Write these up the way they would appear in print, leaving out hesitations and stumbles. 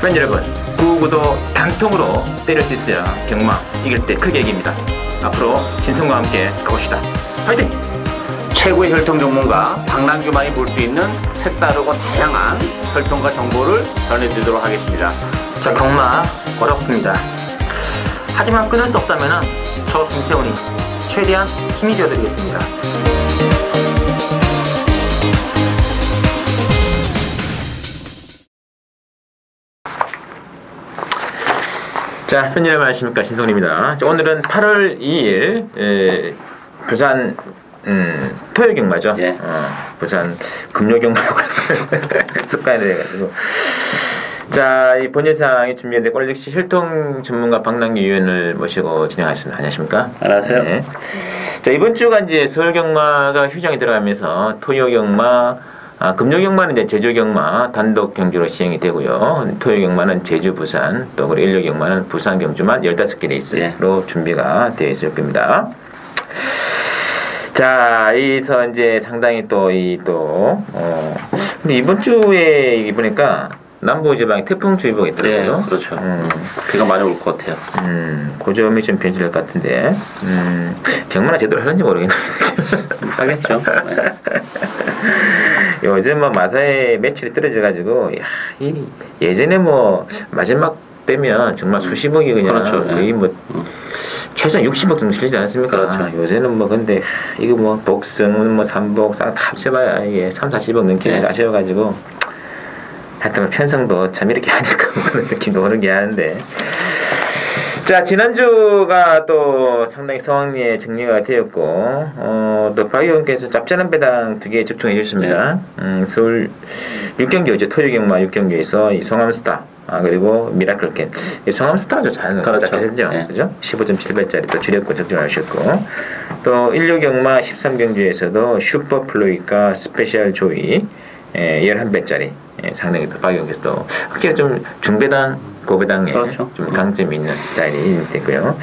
팬 여러분, 구구도 단통으로 때릴 수 있어야 경마 이길 때 크게 이깁니다. 앞으로 신성과 함께 가봅시다. 화이팅! 최고의 혈통 전문가 박남규만이 볼 수 있는 색다르고 다양한 혈통과 정보를 전해드리도록 하겠습니다. 자, 경마 어렵습니다. 하지만 끊을 수 없다면 저 김태훈이 최대한 힘이 되어드리겠습니다. 자, 팬 여러분 안녕하십니까, 신성훈입니다. 오늘은 8월 2일 부산 토요경마죠. 예. 부산 금요경마라고 습관이 돼가지고. 자, 이 본예상이 준비했는데 꼴릭시 혈통 전문가 박남규 위원을 모시고 진행하겠습니다. 안녕하십니까? 안녕하세요. 네. 자, 이번 주가 이제 서울경마가 휴정이 들어가면서 토요경마, 금요경마는 이제 제주경마 단독 경주로 시행이 되고요. 토요경마는 제주, 부산, 또 그리고 일요경마는 부산, 경주만 15개 레이스로 준비가 되어 있을 겁니다. 자, 여기서 이제 상당히 근데 이번 주에 보니까 남부지방에 태풍주의보가 있더라고요. 네, 그렇죠. 비가 많이 올 것 같아요. 그 점이 좀 변질될 것 같은데, 경마나 제대로 하는지 모르겠네요. 하겠죠. 네. 요즘 뭐 마사의 매출이 떨어져가지고, 예전에 뭐 마지막 되면 정말 수십억이 그냥 그렇죠. 거의 뭐 최소한 60억 정도 실리지 않습니까? 그렇죠. 요새는 뭐 근데 이거 뭐 복승 뭐 삼복 다 합쳐봐야 이게 3, 40억 넘게 아쉬워가지고 하여튼 편성도 참 이렇게 하니까 뭐 그런 느낌도 오는 게 하는데. 자, 지난주가 또 상당히 성황리에 정리가 되었고, 또 박 의원께서 짭짤한 배당 2개 접종해 주셨습니다. 서울 6경기였죠. 토요경마 6경기에서 이 송암스타, 그리고 미라클캔. 이 송암스타가 잘 잡혔죠. 네. 그죠? 15.7배짜리 또 주력권 적중하셨고, 또 1류경마 13경주에서도 슈퍼플로이카 스페셜 조이 11배짜리 상당히 또 박 의원께서도 확실히 좀 중배당 고배당에 그렇죠. 좀 강점이 있는 스타일이 되고요.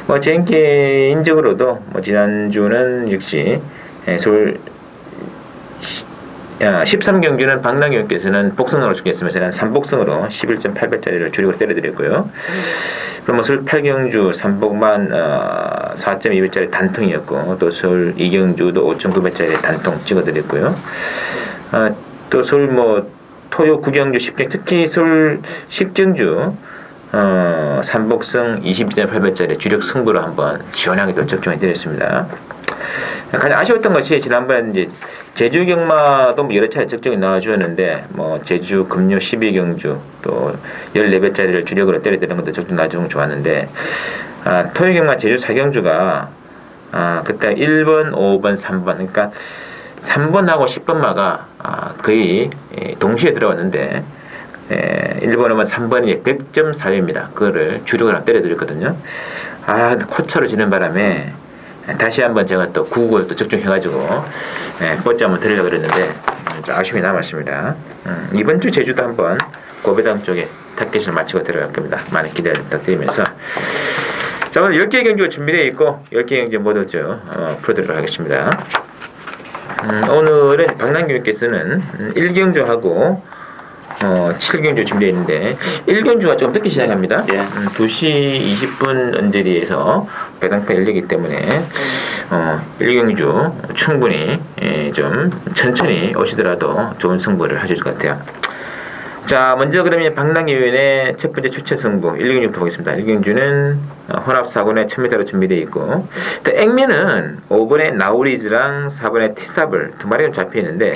뭐 제 개인적으로도 뭐 지난주는 역시 서울 13경주는 박남규 의원께서는 복승으로 주겠으면 저는 3복승으로 11.8배짜리를 주력으로 때려드렸고요. 그럼 뭐 서울 8경주 3복만 4.2배짜리 단통이었고, 또 서울 2경주도 5.9배짜리 단통 찍어드렸고요. 또 서울 뭐 토요 9경주 10경, 특히 서울 10경주 3복승 22.8배짜리 주력 승부로 한번 시원하게 또 적중해 드렸습니다. 가장 아쉬웠던 것이 지난번에 이제 제주 경마도 뭐 여러 차례 적중이 나와주었는데, 뭐 제주 금요 12경주 또 14배짜리를 주력으로 때려드리는 것도 적중 나와주면 좋았는데, 토요 경마 제주 4경주가 그때 1번, 5번, 3번, 그러니까 3번하고 10번마가 거의 동시에 들어왔는데, 1번하면 3번이 100.4입니다. 그거를 주력으로 때려드렸거든요. 코차로 지는 바람에 다시 한번 제가 또 9국을 또 적중해가지고 뽀찌 한번 드리려고 그랬는데 좀 아쉬움이 남았습니다. 이번 주 제주도 한번 고배당 쪽에 타겟을 마치고 들어갈 겁니다. 많은 기대 부탁드리면서, 자, 오늘 10개의 경주가 준비되어 있고 10개의 경주 모두 풀어드리도록 하겠습니다. 오늘은 박남규 의원께서는 1경주하고 7경주 준비되어 있는데, 1경주가 좀 늦게 시작합니다. 2시 20분 언저리에서 배당파 열리기 때문에 1경주 충분히 좀 천천히 오시더라도 좋은 승부를 하실 것 같아요. 자, 먼저 그러면 박남규 의원의 첫 번째 추천 승부 1경주부터 보겠습니다. 1경주는 혼합 4권에 1000m로 준비되어 있고, 또 액면은 5번에 나우리즈랑 4번에 티사블 두 마리가 잡혀 있는데,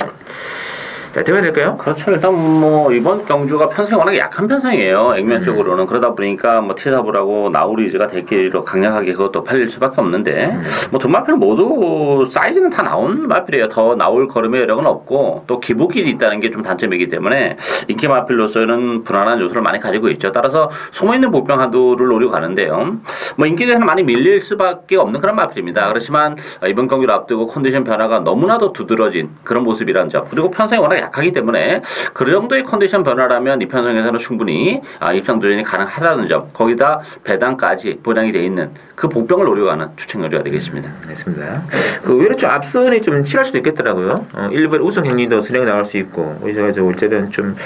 자, 들어야 될까요? 그렇죠. 일단 뭐 이번 경주가 편성이 워낙에 약한 편성이에요. 액면 쪽으로는. 그러다 보니까 뭐 티사블하고 나우리즈가 대끼리로 강력하게 그것도 팔릴 수밖에 없는데, 뭐 두 마필은 모두 사이즈는 다 나온 마필이에요. 더 나올 걸음의 여력은 없고, 또 기복길이 있다는 게 좀 단점이기 때문에 인기 마필로서는 불안한 요소를 많이 가지고 있죠. 따라서 숨어있는 복병 한두를 노리고 가는데요. 뭐 인기에서는 많이 밀릴 수밖에 없는 그런 마필입니다. 그렇지만 이번 경기를 앞두고 컨디션 변화가 너무나도 두드러진 그런 모습이란 점, 그리고 편성이 워낙 약하기 때문에 그 정도의 컨디션 변화라면 이 편성에서는 충분히 입상 도전이 가능하다는 점, 거기다 배당까지 보장이 돼 있는 그 복병을 노려가는 주책 경주가 되겠습니다. 알겠습니다. 그 의외로 좀 앞선이 좀 치할 수도 있겠더라고요. 1번 우승 행리도 선행 나올 수 있고 그래서 올 때는 좀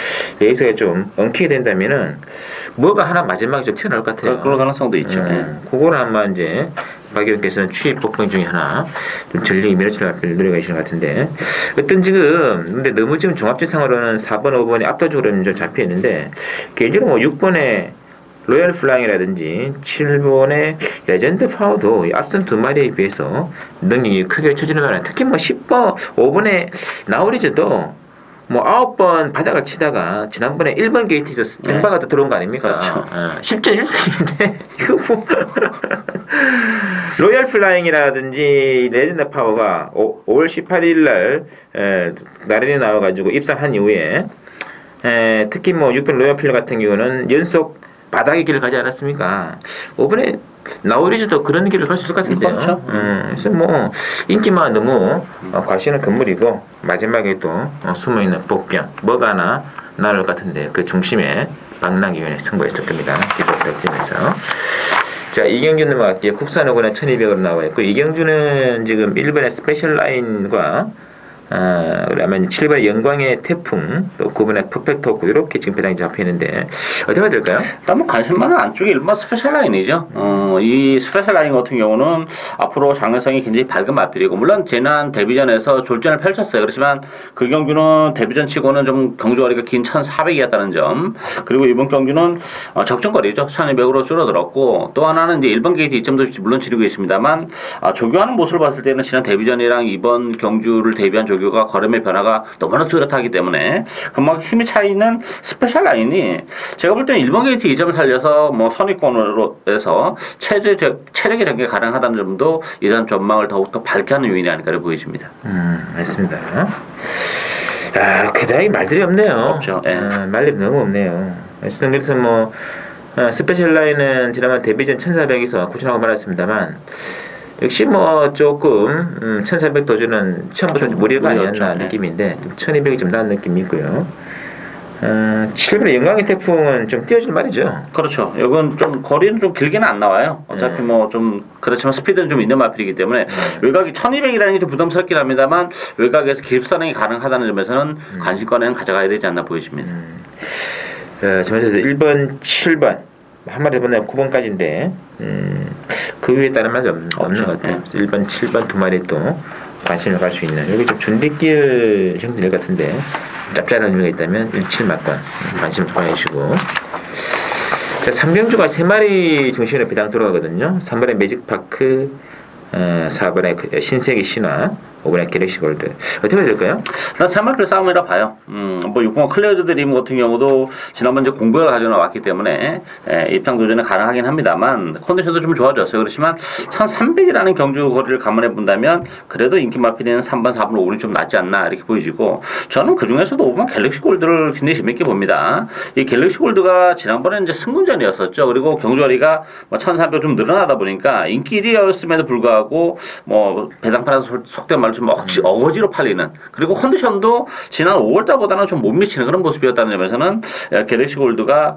예의가 좀 엉키게 된다면은 뭐가 하나 마지막에 좀 튀어나올 것 같아요. 그럴 가능성도 있죠. 그거는 아마 이제 박 의원께서는 취입 복병 중에 하나 좀 전력이 밀어치를 노려가 계시는 것 같은데 어떤 지금 근데 너무 지금 종합지상으로는 4번, 5번이 압도적으로 좀 잡혀 있는데 개인적으로 뭐 6번에 로얄 플라잉이라든지 7번의 레전드 파워도 앞선 두 마리에 비해서 능력이 크게 쳐지는 거는 특히 뭐 10번, 5번에 나우리즈도 뭐 9번 바닥을 치다가 지난번에 1번 게이트에서 등바가 또 들어온 거 아닙니까? 그렇죠. 10.1승인데 이거 뭐 로얄 플라잉이라든지 레전드 파워가 5월 18일 날 나란히 나와가지고 입상한 이후에 특히 뭐 6번 로얄 플라잉 같은 경우는 연속 바닥의 길을 가지 않았습니까? 5번에 나우리즈도 그런 길을 갈 수 있을 것 같은데요. 그렇죠. 그래서 뭐 인기만 너무 과시는 건물이고 마지막에 또 숨어있는 복병 뭐가 하나 나올 것 같은데 그 중심에 박랑기원의 승부했을 겁니다. 기도 부탁드리면서 자 이경주 넘어갈게요. 국산호구는 1200으로 나와 있고 이경주는 지금 1번의 스페셜 라인과 그다음에 7번의 영광의 태풍, 또 9번의 퍼펙트 호크 이렇게 지금 배당이 잡혀 있는데 어떻게 해야 될까요? 일단 뭐 관심 많은 안쪽이 일반 스페셜 라인이죠. 이 스페셜 라인 같은 경우는 앞으로 장래성이 굉장히 밝은 마필이고 물론 지난 데뷔전에서 졸전을 펼쳤어요. 그렇지만 그 경주는 데뷔전 치고는 좀 경주거리가 긴 1,400이었다는 점 그리고 이번 경주는 적정거리죠. 1,200으로 줄어들었고 또 하나는 이제 1번 게이트 2점도 물론 지르고 있습니다만 조교하는 모습을 봤을 때는 지난 데뷔전이랑 이번 경주를 대비한 조교가 걸음의 변화가 너무나 뚜렷하기 때문에 그만큼 힘이 차이는 스페셜 라인이 제가 볼 때는 1번 게이트 2점을 살려서 뭐 선입권으로 해서 체력의 전개 가능하다는 점도 이런 전망을 더욱더 밝게 하는 요인이 아닐까 보여집니다. 맞습니다. 그다음에 말들이 없네요. 없죠. 말들이 너무 없네요. 그래서 뭐 스페셜 라인은 지난번 데뷔전 1400에서 구천하고 말았습니다만 역시 뭐 조금 1400 도전은 처음부터 무리가 아니었나 느낌인데 1200이 좀 나은 느낌이 있고요. 7번의 영광의 태풍은 좀 띄워줄 말이죠. 그렇죠. 이건 좀 거리는 좀 길게는 안 나와요. 어차피 뭐 좀 그렇지만 스피드는 좀 있는 마필이기 때문에 외곽이 1200이라는 게 좀 부담스럽긴 합니다만 외곽에서 기습선행이 가능하다는 점에서는 관심권에는 가져가야 되지 않나 보여집니다. 점에서 1번, 7번 한 마리 보내 9번까지인데 그 위에 따른 말이 없는 것 같아요. 1번, 7번 두 마리 또 관심을 갈 수 있는 여기 좀 준비길 형들 같은데 짭짤한 의미가 있다면 17막권 관심 보내주시고 자 3경주가 3마리 중심으로 배당 들어가거든요. 3번의 매직파크 4번의 신세계 신화 5번의 갤럭시 골드 어떻게 해야 될까요? 일단 3마리 싸움이라 봐요. 뭐 6번 클레어즈 드림 같은 경우도 지난번 이제 공백을 가져 나왔기 때문에 입상 도전은 가능하긴 합니다만 컨디션도 좀 좋아졌어요. 그렇지만 1300이라는 경주 거리를 감안해 본다면 그래도 인기 마필이는 3번, 4번, 5번이 좀 낫지 않나 이렇게 보여지고 저는 그 중에서도 5번 갤럭시 골드를 굉장히 재밌게 봅니다. 이 갤럭시 골드가 지난번에 이제 승문전이었었죠. 그리고 경주 거리가 뭐 1300 좀 늘어나다 보니까 인기 1위였음에도 불구하고 뭐 배당 팔아서 속된 말로 좀 어거지로 팔리는 그리고 컨디션도 지난 5월달보다는 좀 못 미치는 그런 모습이었다는 점에서는 갤럭시 골드가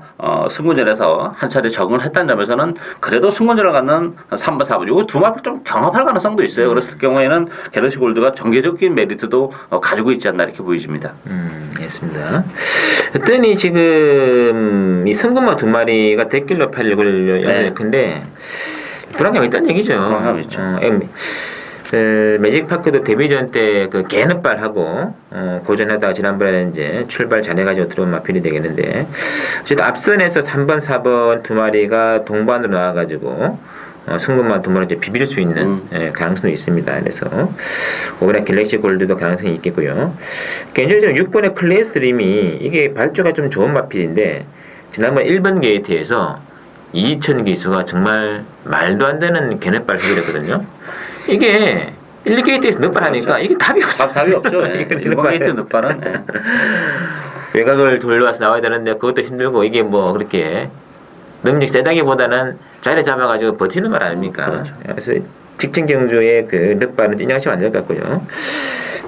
승군전에서 한 차례 적응을 했다는 점에서는 그래도 승군전을 갖는 3번, 4번 이거 두 마필 좀 경합할 가능성도 있어요. 그랬을 경우에는 갤럭시 골드가 전개적인 메리트도 가지고 있지 않나 이렇게 보여집니다. 알겠습니다. 그랬더니 지금 이 승군마 두 마리가 대길로 팔려고 할 텐데 불안감이 있다는 얘기죠. 불안감이 있죠. 매직파크도 데뷔전 때 그 개는발하고 고전하다가 지난번에는 이제 출발 잘해가지고 들어온 마필이 되겠는데 어쨌든 앞선에서 3번, 4번 두 마리가 동반으로 나와가지고 승부만 두 마리 이제 비빌 수 있는 가능성도 있습니다. 그래서 5번의 갤럭시 골드도 가능성이 있겠고요. 개인적으로 6번의 클래스 드림이 이게 발주가 좀 좋은 마필인데 지난번 1번 게이트에서 2000 기수가 정말 말도 안 되는 개는발을 해버렸거든요. 이게 1게이트에서 늑발하니까 이게 답이 없어. 답이 없죠. 1게이트 늑발은 외곽을 돌려와서 나와야 되는데 그것도 힘들고 이게 뭐 그렇게 능력 세다기보다는 자리 잡아가지고 버티는 말 아닙니까? 그렇죠. 그래서 직전 경주의 그 늑발은 인정하시면 안 될 것 같고요.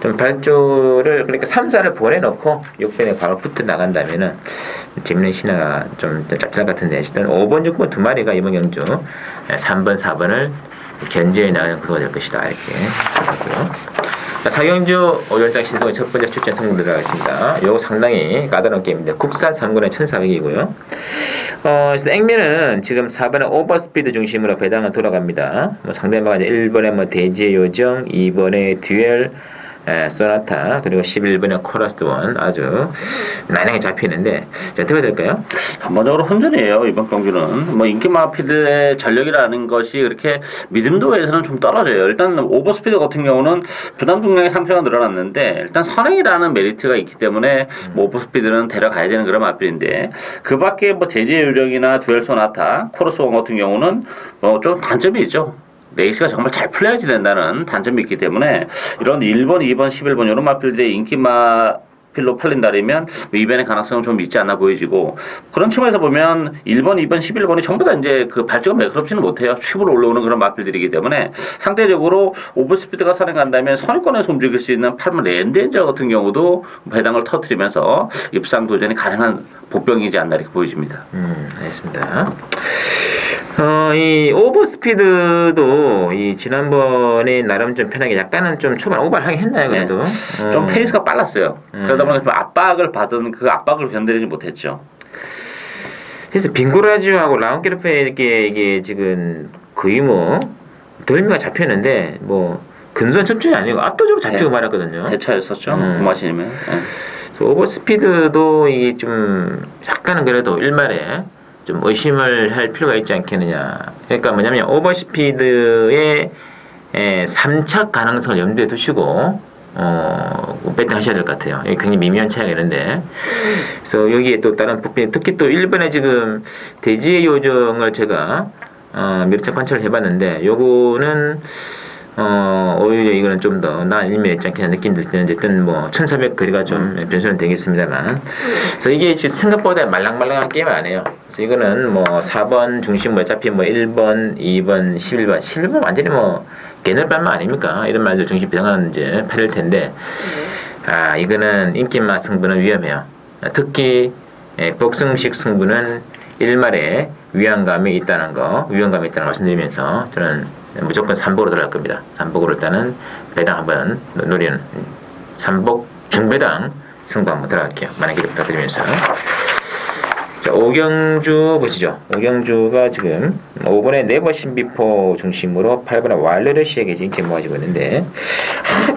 좀 발주를 그러니까 3사를 보내놓고 6번에 바로 붙어 나간다면은 재밌는 신화가 좀 짭짤 같은데 일단 5번, 6번 두 마리가 이번 경주 3번, 4번을 견제해 나가는 구도가 될 것이다 이렇게 생각하고요. 사경주 5열장 신성의 첫 번째 출전 승부 들어가겠습니다. 요거 상당히 까다로운 게임인데 국산 3군에 1,400이고요. 그래서 액면은 지금 4번에 오버스피드 중심으로 배당은 돌아갑니다. 뭐 상대방은 1번에 뭐 대지의 요정, 2번에 듀얼, 소나타, 그리고 11번에 코러스 원 아주 난하게 잡히는데 자, 어떻게 될까요? 전반적으로 혼전이에요 이번 경기는. 뭐 인기마필의 전력이라는 것이 그렇게 믿음도에서는 좀 떨어져요. 일단 오버스피드 같은 경우는 부담 중량의 상승가 늘어났는데 일단 선행이라는 메리트가 있기 때문에 뭐 오버스피드는 데려가야 되는 그런 마필인데 그밖에 뭐 대지의 요정이나 듀얼 소나타, 코러스 원 같은 경우는 좀 단점이 있죠. 레이스가 정말 잘 풀려야지 된다는 단점이 있기 때문에 이런 1번, 2번, 11번 이런 마필들의 인기마필로 팔린다면 이변의 가능성은 좀 있지 않나 보여지고 그런 측면에서 보면 1번, 2번, 11번이 전부 다 이제 그 발주가 매끄럽지는 못해요. 칩으로 올라오는 그런 마필들이기 때문에 상대적으로 오버스피드가 선행간다면 선행권에서 움직일 수 있는 8번 랜드엔저 같은 경우도 배당을 터뜨리면서 입상 도전이 가능한 복병이지 않나 이렇게 보여집니다. 알겠습니다. 이 오버스피드도 이 지난번에 나름 좀 편하게 약간은 좀 초반 오버를 하긴 했나요 그래도? 네. 좀 페이스가 빨랐어요. 그러다 보니까 좀 압박을 받은 그 압박을 견디지 못했죠. 그래서 빙고라지오하고 라운게르페에게 이게 지금 거의 뭐 덜미가 잡혔는데 뭐 근소한 접촉이 아니고 압도적으로 잡히고 말았거든요. 대차였었죠. 구마시님은. 그래서 오버스피드도 이게 좀 약간은 그래도 일말에 좀 의심을 할 필요가 있지 않겠느냐. 그러니까 뭐냐면 오버스피드의 3착 가능성을 염두에 두시고 배팅하셔야 될 것 같아요. 이게 굉장히 미묘한 차이가 있는데 그래서 여기에 또 다른 부분 특히 또 1번에 지금 대지의 요정을 제가 몇 차 관찰을 해봤는데 요거는 오히려 이거는 좀 더 나은 일면에 있지 않겠냐 느낌 들 때는 어쨌든 뭐 1400 거리가 좀 변수는 되겠습니다만 그래서 이게 지금 생각보다 말랑말랑한 게임은 아니에요. 그래서 이거는 뭐 4번 중심으로 어차피 뭐 1번, 2번, 11번 완전히 뭐 개널반만 아닙니까? 이런 말들 중심 비상한 이제 패를 텐데 이거는 인기마 승부는 위험해요. 특히 복승식 승부는 일말에 위험감이 있다는 말씀드리면서 저는 무조건 3복으로 들어갈 겁니다. 3복으로 일단은 배당 한번 노리는 3복 중배당 승부 한번 들어갈게요. 많은 기대 부탁드리면서 자, 오경주 보시죠. 오경주가 지금 5번에 네버 신비포 중심으로 8번에 와일드러시에게 인기 모아지고 있는데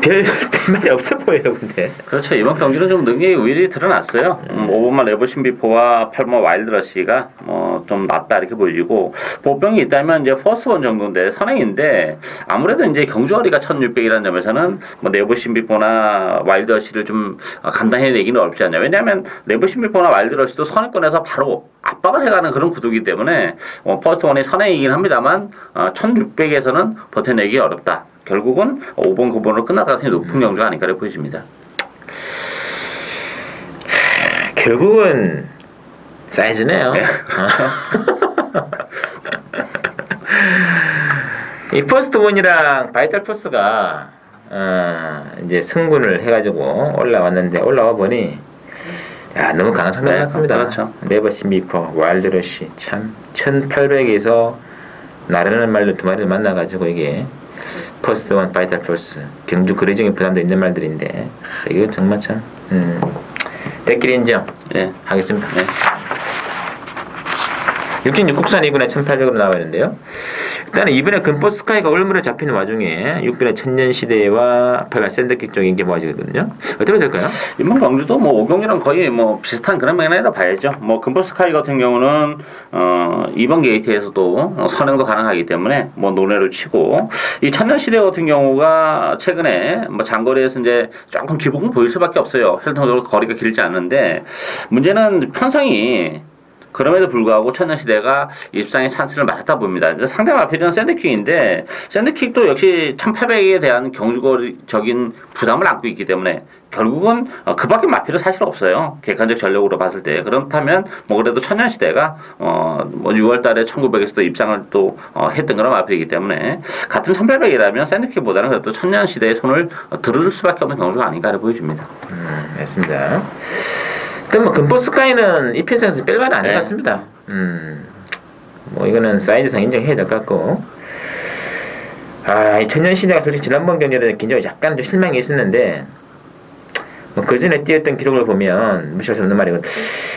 별 말이 없어 보여요. 근데 그렇죠. 이번 경기는 좀 능력이 우위히 드러났어요. 5번만 네버 신비포와 8번 와일드러시가 좀 낫다 이렇게 보이고 보병이 있다면 이제 퍼스트1 정도인데 선행인데 아무래도 이제 경주거리가 1600이라는 점에서는 뭐 네버 신비포나 와일드러시를 좀 감당해내기는 어렵지 않냐. 왜냐하면 네버 신비포나 와일드러시도 선행권에서 바로 압박을 해가는 그런 구도이기 때문에 퍼스트1이 선행이긴 합니다만 1600에서는 버텨내기 어렵다. 결국은 5번, 9번으로 끝날 가능성이 높은 경주가 아닐까 보여집니다. 결국은 사이즈네요. 네. 이 퍼스트 원이랑 바이탈 포스가 이제 승군을 해가지고 올라와 보니 너무 강한 상대 같습니다. 그렇죠. 네버 신비포, 와일드러시 참 1800에서 나르는 말들 두 마리를 만나가지고 이게 퍼스트 원, 바이탈 포스 경주 거리적인 부담도 있는 말들인데 이거 정말 참 대길 인정 하겠습니다. 6.6 국산 2군에 1800으로 나와 있는데요. 일단은 이번에 금포 스카이가 올무에 잡히는 와중에 6번의 천년시대와 8번 샌드킥 쪽에 인기 모아지거든요. 어떻게 될까요? 이번 경주도 뭐 오경이랑 거의 뭐 비슷한 그런 맥락이라 봐야죠. 뭐 금포 스카이 같은 경우는 이번 게이트에서도 선행도 가능하기 때문에 뭐 논외로 치고 이 천년시대 같은 경우가 최근에 뭐 장거리에서 이제 조금 기복은 보일 수밖에 없어요. 혈통적으로 거리가 길지 않은데 문제는 편성이 그럼에도 불구하고 천년시대가 입상의 찬스를 맞았다 봅니다. 상대 마필은 샌드킥인데 샌드킥도 역시 1800에 대한 경주적인 부담을 안고 있기 때문에 결국은 그밖에 마필은 사실 없어요. 객관적 전력으로 봤을 때. 그렇다면 뭐 그래도 천년시대가 뭐 6월달에 1900에서도 입상을 또 했던 그런 마필이기 때문에 같은 1800이라면 샌드킥보다는 그래도 천년시대의 손을 들을 수밖에 없는 경주가 아닌가 보여집니다. 맞습니다. 그럼 뭐 금포스카이는 이 편성에서 별말은 아닌 것 같습니다. 뭐 이거는 사이즈상 인정해야 될 것 같고. 이 천년시대가 솔직히 지난번 경기에는 굉장히 약간 좀 실망이 있었는데 뭐 그 전에 뛰었던 기록을 보면 무시할 수 없는 말이고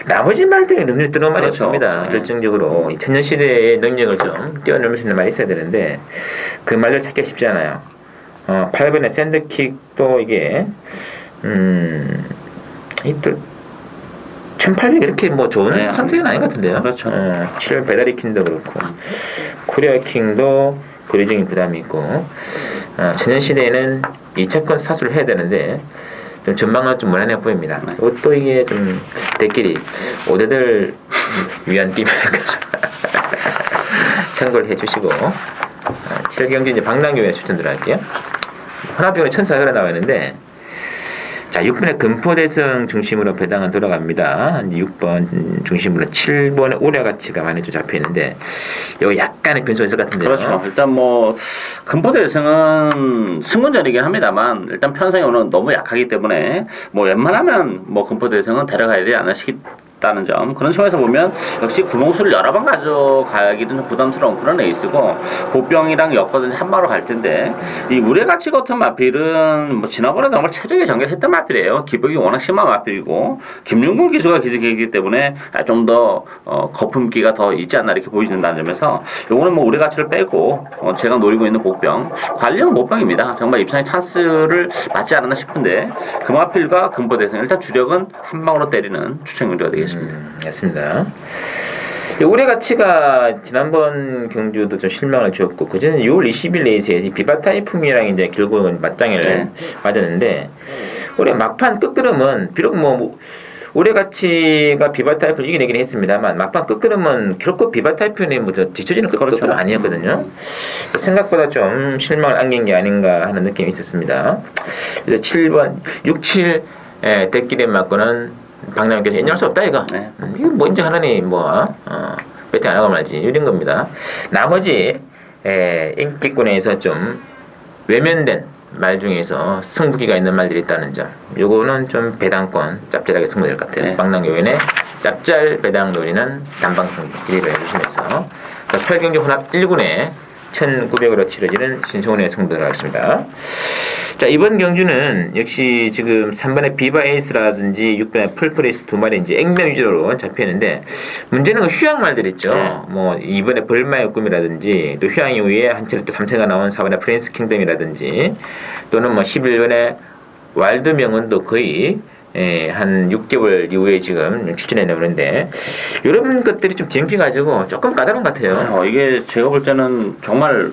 나머지 말들이 눈에 들어온 말이 그렇죠. 없습니다. 결정적으로 이 천년시대의 능력을 좀 뛰어넘을 수 있는 말이 있어야 되는데 그 말을 찾기가 쉽지 않아요. 8번의 샌드킥도 이게 1800 이렇게 뭐 좋은 상태는 아닌 것 같은데요. 그렇죠. 7월 배다리킹도 그렇고 코리아킹도 거리적인 부담이 있고 천년시대에는 2차권 사수를 해야 되는데 좀 전망은 좀 무난해 보입니다. 또 이게 좀 대끼리 5대들 위한 게임이라는 거죠. 참고를 해주시고 7경기 이제 방랑교회 추천 들어갈게요. 혼합병원에 천사가 나와 있는데 자 6번에 금포대성 중심으로 배당은 돌아갑니다. 6번 중심으로 7번의 오려가치가 많이 좀 잡혀 있는데 여기 약간의 변수가 있을 것 같은데요. 그렇죠. 일단 뭐 금포대성은 승군전이긴 합니다만 일단 편성이 오늘 너무 약하기 때문에 뭐 웬만하면 뭐 금포대성은 데려가야 되지 않나 싶다는 점. 그런 측면에서 보면 역시 구멍수를 여러 번 가져가기는 좀 부담스러운 그런 에이스고 보병이랑 엮어서 한 바로 갈 텐데 이 우레가치 같은 마필은 뭐 지난번에 정말 최적의 전개를 했던 마필이에요. 기복이 워낙 심한 마필이고 김윤군 기수가 기적이기 때문에 좀 더 거품기가 더 있지 않나 이렇게 보여진다는 점에서 요거는 뭐 우레가치를 빼고 제가 노리고 있는 복병 관련 복병입니다. 정말 입상의 찬스를 맞지 않았나 싶은데 그 마필과 금보대성 일단 주력은 한 방으로 때리는 추천 경주가 되겠습니다. 맞습니다. 올해 가치가 지난번 경주도 좀 실망을 주었고 그전에 6월 20일 레이스에 비바타이품이랑 이제 결국은 맞짱을 맞았는데 올해 막판 끝걸음은 비록 뭐 올해 가치가 비바타이프를 이겨내긴 했습니다만 막판 끝걸음은 결코 비바타이프는 뭐 뒤처지는 끝걸음 아니었거든요. 생각보다 좀 실망을 안긴 게 아닌가 하는 느낌이 있었습니다. 그래서 7번 6, 7 대끼리 맞고는 방랑교에서 인정할 수 없다 이거. 이거 뭐 인정하느니 뭐 배팅 안 하고 말지 이런 겁니다. 나머지 인기권에서 좀 외면된 말 중에서 승부기가 있는 말들이 있다는 점. 요거는 좀 배당권 짭짤하게 승부될 것 같아요. 방랑교회의 짭짤 배당 노리는 단방 승부 기대를 해주시면서 8경기 혼합 1군에 1900으로 치러지는 신성훈의 승부를 하겠습니다. 자, 이번 경주는 역시 지금 3번의 비바 에이스라든지 6번의 풀프리스 두 마리 이제 액면 위주로 잡히는데 문제는 그 휴양 말들 있죠. 뭐 2번의 벌마의 꿈이라든지 또 휴양 이후에 한 차례 또 3차가 나온 4번의 프린스 킹덤이라든지 또는 뭐 11번의 와일드 명언도 거의 한 6개월 이후에 지금 추진해 나오는데 이런 것들이 좀 진행해가지고 조금 까다로운 것 같아요. 이게 제가 볼 때는 정말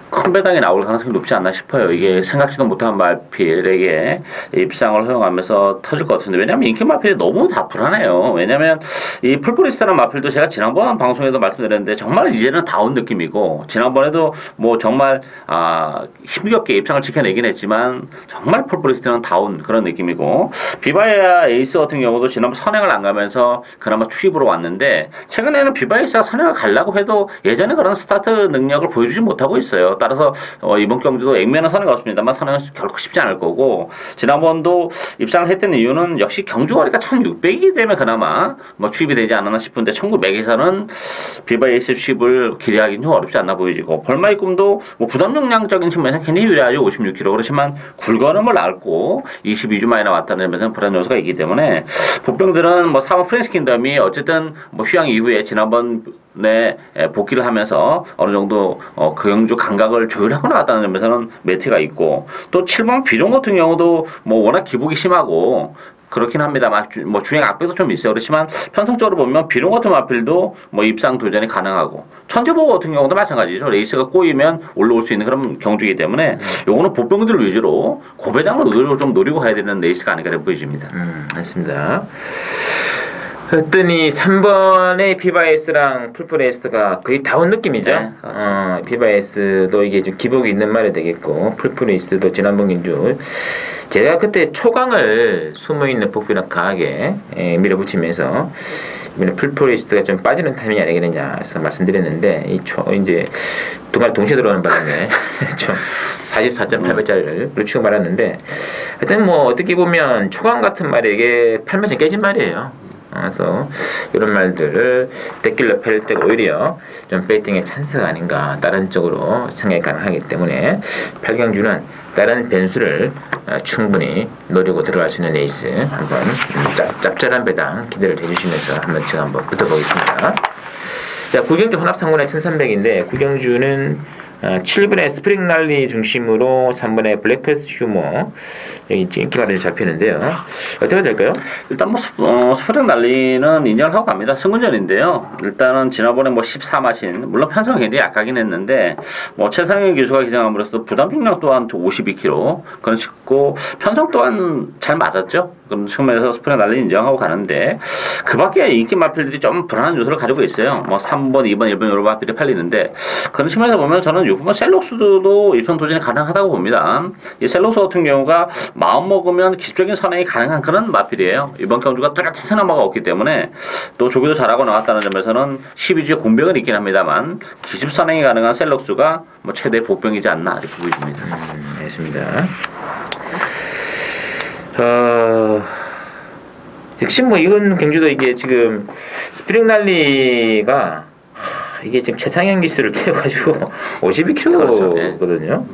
큰 배당이 나올 가능성이 높지 않나 싶어요. 이게 생각지도 못한 마필에게 입상을 허용하면서 터질 것 같은데 왜냐하면 인기 마필이 너무 다 불안해요. 왜냐하면 이 풀포리스트라는 마필도 제가 지난번 방송에도 말씀드렸는데 정말 이제는 다 온 느낌이고 지난번에도 뭐 정말 힘겹게 입상을 지켜내긴 했지만 정말 풀포리스트는 다 온 그런 느낌이고 비바야 에이스 같은 경우도 지난번 선행을 안 가면서 그나마 추입으로 왔는데 최근에는 비바 에이스가 선행을 가려고 해도 예전에 그런 스타트 능력을 보여주지 못하고 있어요. 따라서 이번 경주도 액면은 선행이 없습니다만 선행은 결코 쉽지 않을 거고 지난번도 입상을 했던 이유는 역시 경주거리가 1600이기 때문에 그나마 뭐 추입이 되지 않았나 싶은데 1900에서는 비바 에이스 추입을 기대하기는 좀 어렵지 않나 보여지고 벌마의 꿈도 뭐 부담 용량적인 측면에서 굉장히 유리하죠. 56kg 그렇지만 굴걸음을 앓고 22주 만에 나왔다는 점에서는 불안 요소가 있기 때문에 복병들은 뭐 4번 프렌스 킹덤이 어쨌든 뭐 휴양 이후에 지난번 복귀를 하면서 어느 정도 그 경주 감각을 조율하고 나왔다는 점에서는 메트가 있고 또 7번 비룡 같은 경우도 뭐 워낙 기복이 심하고 그렇긴 합니다만 뭐 주행 악배도 좀 있어요. 그렇지만 편성적으로 보면 비룡 같은 마필도 뭐 입상 도전이 가능하고 천재보고 같은 경우도 마찬가지죠. 레이스가 꼬이면 올라올 수 있는 그런 경주이기 때문에 요거는 복병들 위주로 고배당을 의도로 좀 노리고 가야 되는 레이스가 아닌가 보여집니다. 맞습니다. 그랬더니 3번의 비바에스랑 풀프레스트가 거의 다 온 느낌이죠. 네. 비바에스도 이게 좀 기복이 있는 말이 되겠고 풀프레스트도 지난번 경주 제가 그때 초강을 숨어있는 복비랑 강하게 밀어붙이면서 이번에 풀프레스트가 좀 빠지는 타이밍이 아니겠느냐 해서 말씀드렸는데 이제 두 마리 동시에 들어오는 바람에 좀 44.8배짜리를 놓치고 말았는데 하여튼 뭐 어떻게 보면 초강 같은 말에게 팔만점 깨진 말이에요. 그래서 이런 말들을 데킬러 팔 때가 오히려 좀 베이팅의 찬스가 아닌가 다른 쪽으로 생각이 가능하기 때문에 8경주는 다른 변수를 충분히 노리고 들어갈 수 있는 레이스 한번 짭짤한 배당 기대를 해주시면서 한번 제가 한번 붙어보겠습니다. 자, 구경주 혼합상군의 1300인데 구경주는 7번의 스프링 랠리 중심으로 3번의 블랙패스 휴머 여기 인기가 좀 잡히는데요. 어떻게 될까요? 일단 뭐 스프링 랠리는 인정을 하고 갑니다. 승군전인데요. 일단은 지난번에 뭐 14마신 물론 편성이 굉장히 약하긴 했는데 뭐 최상현 기수가 기장함으로써 부담 중량 또한 52kg 그런 식고 편성 또한 잘 맞았죠. 그런 측면에서 스프링 랠리 인정하고 가는데 그 밖에 인기 마필들이 좀 불안한 요소를 가지고 있어요. 뭐 3번, 2번, 1번 이런 마필이 팔리는데 그런 측면에서 보면 저는 6번 셀록스도 일편 도전이 가능하다고 봅니다. 이 셀록스 같은 경우가 마음 먹으면 기술적인 선행이 가능한 그런 마필이에요. 이번 경주가 뚜렷한 서너마가 없기 때문에 또 조기도 잘하고 나왔다는 점에서는 12주에 공병은 있긴 합니다만 기습 선행이 가능한 셀록스가 뭐 최대 복병이지 않나 이렇게 보여집니다. 알겠습니다. 역시 뭐 이건 경주도 이게 지금 스프링 랠리가 이게 지금 최상현 기수를 채워가지고 52kg거든요.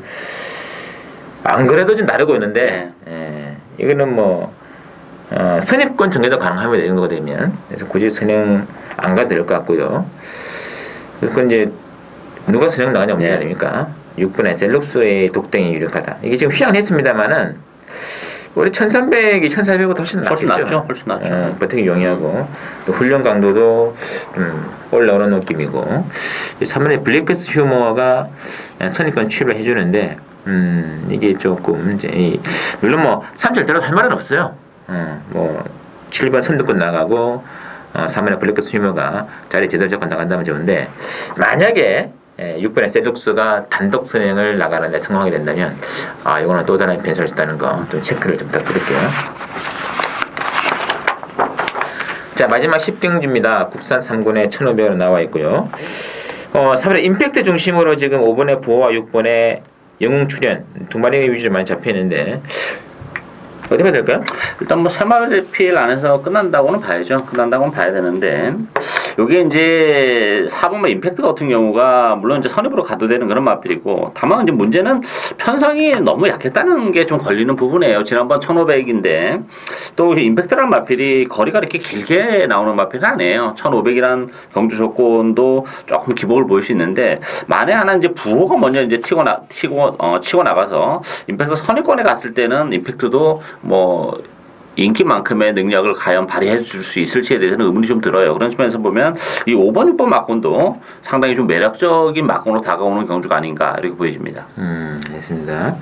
안 그래도 좀 나르고 있는데 이거는 뭐 선입권 정해도 가능합니다. 이 정도가 되면 그래서 굳이 선행 안 가도 될 것 같고요. 그건 이제 누가 선행 나가냐 문제 아닙니까? 6번의 셀록스의 독땡이 유력하다. 이게 지금 휘황했습니다만은 우리 1300이 1400보다 훨씬 낫죠. 훨씬 낫죠. 버티기 용이하고 또 훈련 강도도 올라오는 느낌이고 3번의 블랙패스 휴머가 선입권 취업을 해주는데 이게 조금 이제 물론 뭐 3절대로 할 말은 없어요. 뭐 7번 선두권 나가고 3번의 블랙패스 휴머가 자리 제대로 잡고 나간다면 좋은데 만약에 6번의 셀룩스가 단독 선행을 나가는데 성공하게 된다면 이거는 또 다른 변수를 있다는 거 좀 체크를 좀 부탁드릴게요. 자, 마지막 10경주입니다. 국산 3군에 1,500원 나와 있고요. 3번의 임팩트 중심으로 지금 5번의 부호와 6번의 영웅 출연 두 마리 위주로 많이 잡혀 있는데 어떻게 해야 될까요? 일단 뭐 새마을 필 안에서 끝난다고는 봐야죠. 끝난다고는 봐야 되는데 요게 이제 4번의 임팩트 같은 경우가 물론 이제 선입으로 가도 되는 그런 마필이고 다만 이제 문제는 편성이 너무 약했다는 게 좀 걸리는 부분이에요. 지난번 1500인데 또 임팩트라는 마필이 거리가 이렇게 길게 나오는 마필은 아니에요. 1500이란 경주 조건도 조금 기복을 보일 수 있는데 만에 하나 이제 부호가 먼저 이제 치고 나가서 임팩트 선입권에 갔을 때는 임팩트도 뭐 인기만큼의 능력을 과연 발휘해 줄 수 있을지에 대해서는 의문이 좀 들어요. 그런 측면에서 보면 이 5번, 6번 막군도 상당히 좀 매력적인 막군으로 다가오는 경주가 아닌가 이렇게 보여집니다. 알겠습니다.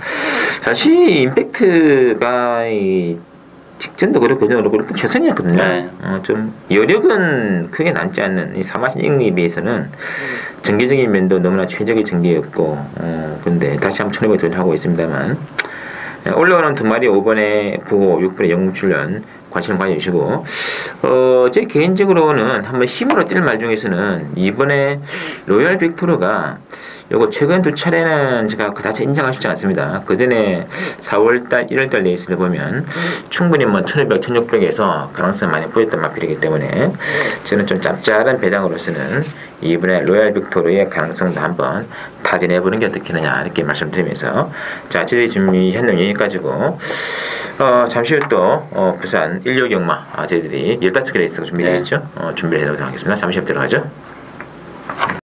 사실 임팩트가 이 직전도 그렇고 그렇고 최선이었거든요. 네. 좀 여력은 크게 남지 않는 이 사마신 잉리에 비해서는 전개적인 면도 너무나 최적의 전개였고 근데 다시 한번 1,500 도전하고 있습니다만 올라오는 두 마리 5번의 부호, 6번의 영웅출연 관심 가져주시고 제 개인적으로는 한번 힘으로 뛸 말 중에서는 이번에 로얄 빅토르가 요거 최근 두 차례는 제가 그다지 인정하고 싶지 않습니다. 그 전에 4월달, 1월달 레이스를 보면 충분히 뭐 1500, 1600에서 가능성 많이 보였던 마필이기 때문에 저는 좀 짭짤한 배당으로서는 이번에 로얄 빅토르의 가능성도 한번 타진해보는 게 어떻겠느냐 이렇게 말씀드리면서 자, 저희 준비했는 여기까지고 잠시 후 또 부산 16경마 저희들이 15개 레이스가 준비되어 있죠. 준비를 해보도록 하겠습니다. 잠시 후 들어가죠.